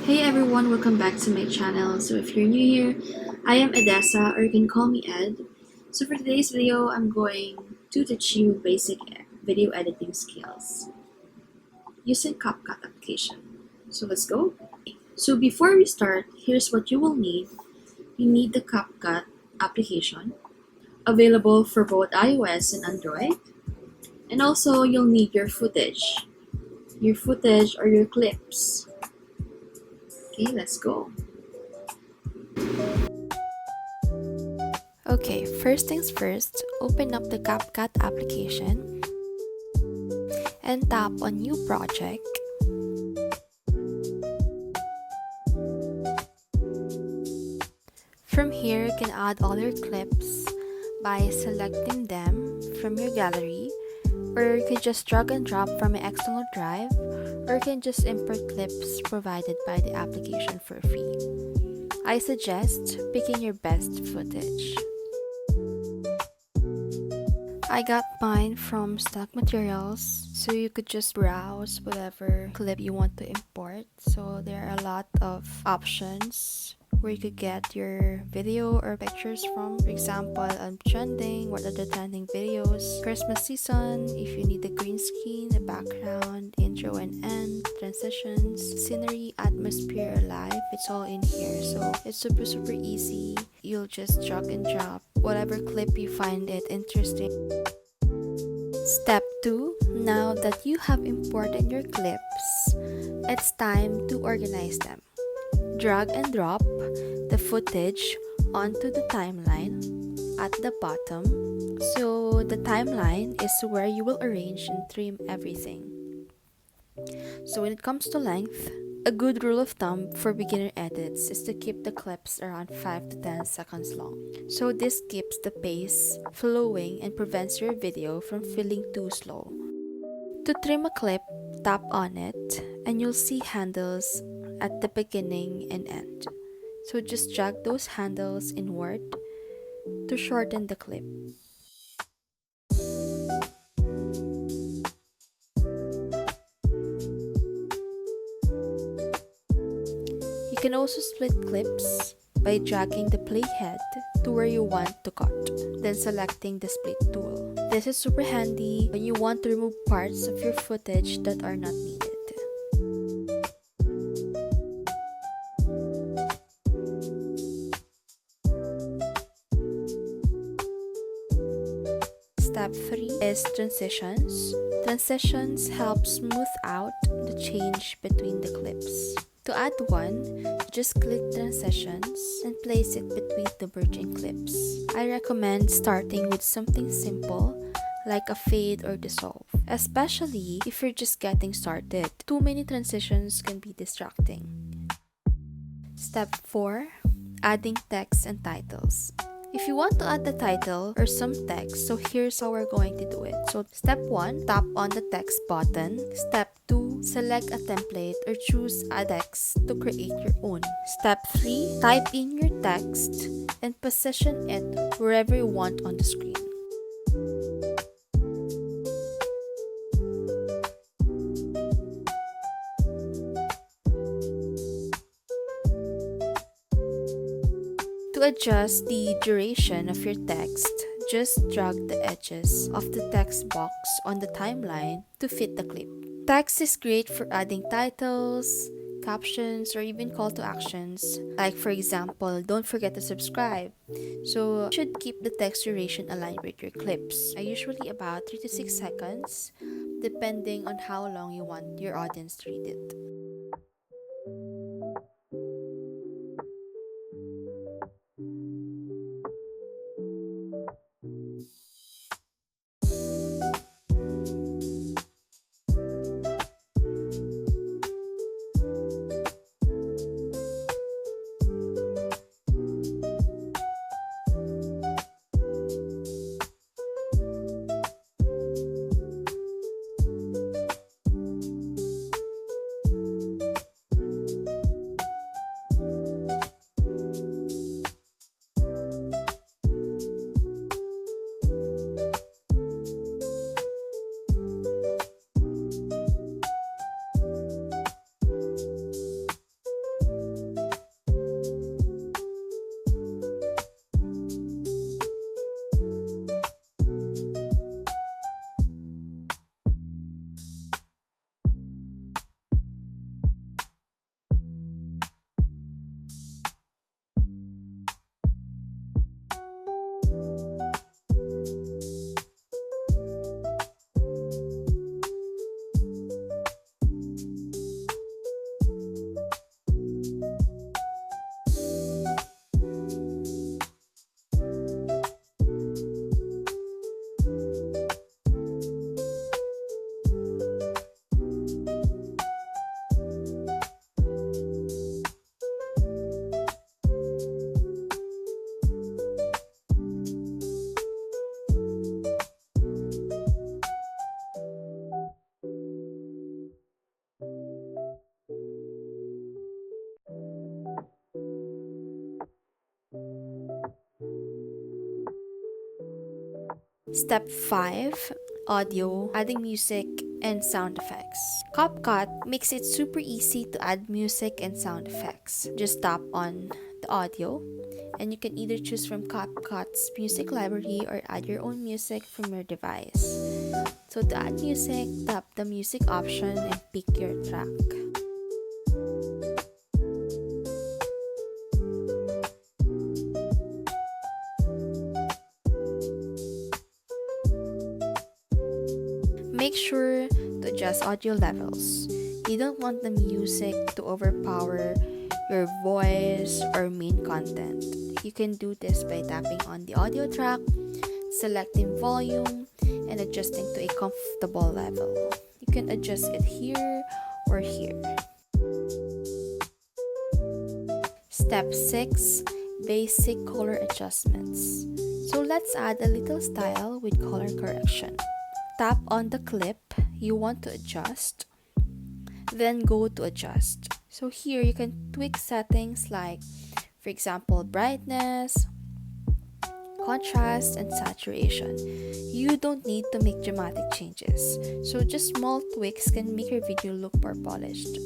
Hey everyone, welcome back to my channel. So if you're new here, I am Edessa or you can call me Ed. So for today's video, I'm going to teach you basic video editing skills using CapCut application. So let's go. So before we start, here's what you will need. You need the CapCut application available for both iOS and Android. And also you'll need your footage or your clips. Okay, let's go. Okay, first things first, open up the CapCut application and tap on New Project. From here, you can add all your clips by selecting them from your gallery, or you can just drag and drop from an external drive, or you can just import clips provided by the application for free. I suggest picking your best footage. I got mine from stock materials, so you could just browse whatever clip you want to import. So there are a lot of options where you could get your video or pictures from. For example, trending, what are the trending videos, Christmas season, if you need the green screen, the background, intro and end, transitions, scenery, atmosphere, or live, it's all in here. So it's super easy. You'll just drag and drop whatever clip you find it interesting. Step 2. Now that you have imported your clips, it's time to organize them. Drag and drop the footage onto the timeline at the bottom. So the timeline is where you will arrange and trim everything. So when it comes to length, a good rule of thumb for beginner edits is to keep the clips around 5 to 10 seconds long. So this keeps the pace flowing and prevents your video from feeling too slow. To trim a clip, tap on it and you'll see handles at the beginning and end. So just drag those handles inward to shorten the clip. You can also split clips by dragging the playhead to where you want to cut, then selecting the split tool. This is super handy when you want to remove parts of your footage that are not needed. Step 3 is transitions. Transitions help smooth out the change between the clips. To add one, just click transitions and place it between the merging clips. I recommend starting with something simple like a fade or dissolve, especially if you're just getting started. Too many transitions can be distracting. Step 4. Adding text and titles. If you want to add the title or some text, so here's how we're going to do it. So step 1, tap on the text button. Step 2, select a template or choose a text to create your own. Step 3, type in your text and position it wherever you want on the screen. To adjust the duration of your text, just drag the edges of the text box on the timeline to fit the clip. Text is great for adding titles, captions, or even call to actions. Like for example, don't forget to subscribe. So you should keep the text duration aligned with your clips. Usually about 3 to 6 seconds, depending on how long you want your audience to read it. Step 5, audio, adding music and sound effects. CapCut makes it super easy to add music and sound effects. Just tap on the audio and you can either choose from CapCut's music library or add your own music from your device. So to add music, tap the music option and pick your track. Make sure to adjust audio levels. You don't want the music to overpower your voice or main content. You can do this by tapping on the audio track, selecting volume, and adjusting to a comfortable level. You can adjust it here or here. Step 6, basic color adjustments. So let's add a little style with color correction. Tap on the clip you want to adjust, then go to adjust. So here you can tweak settings like, for example, brightness, contrast, and saturation. You don't need to make dramatic changes, so just small tweaks can make your video look more polished.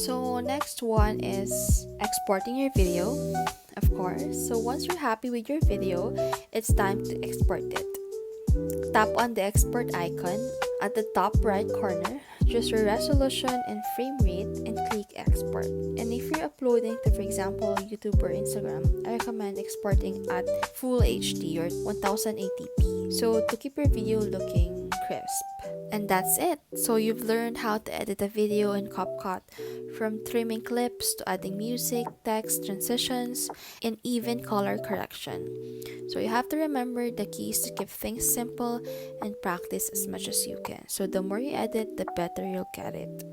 So next one is exporting your video, of course. So once you're happy with your video, it's time to export it. Tap on the export icon at the top right corner, choose your resolution and frame rate and click export. And if you're uploading to, for example, YouTube or Instagram, I recommend exporting at Full HD or 1080p. So to keep your video looking crisp. And that's it. So you've learned how to edit a video in CapCut, from trimming clips to adding music, text, transitions, and even color correction. So you have to remember the key is to keep things simple and practice as much as you can. So the more you edit, the better you'll get it.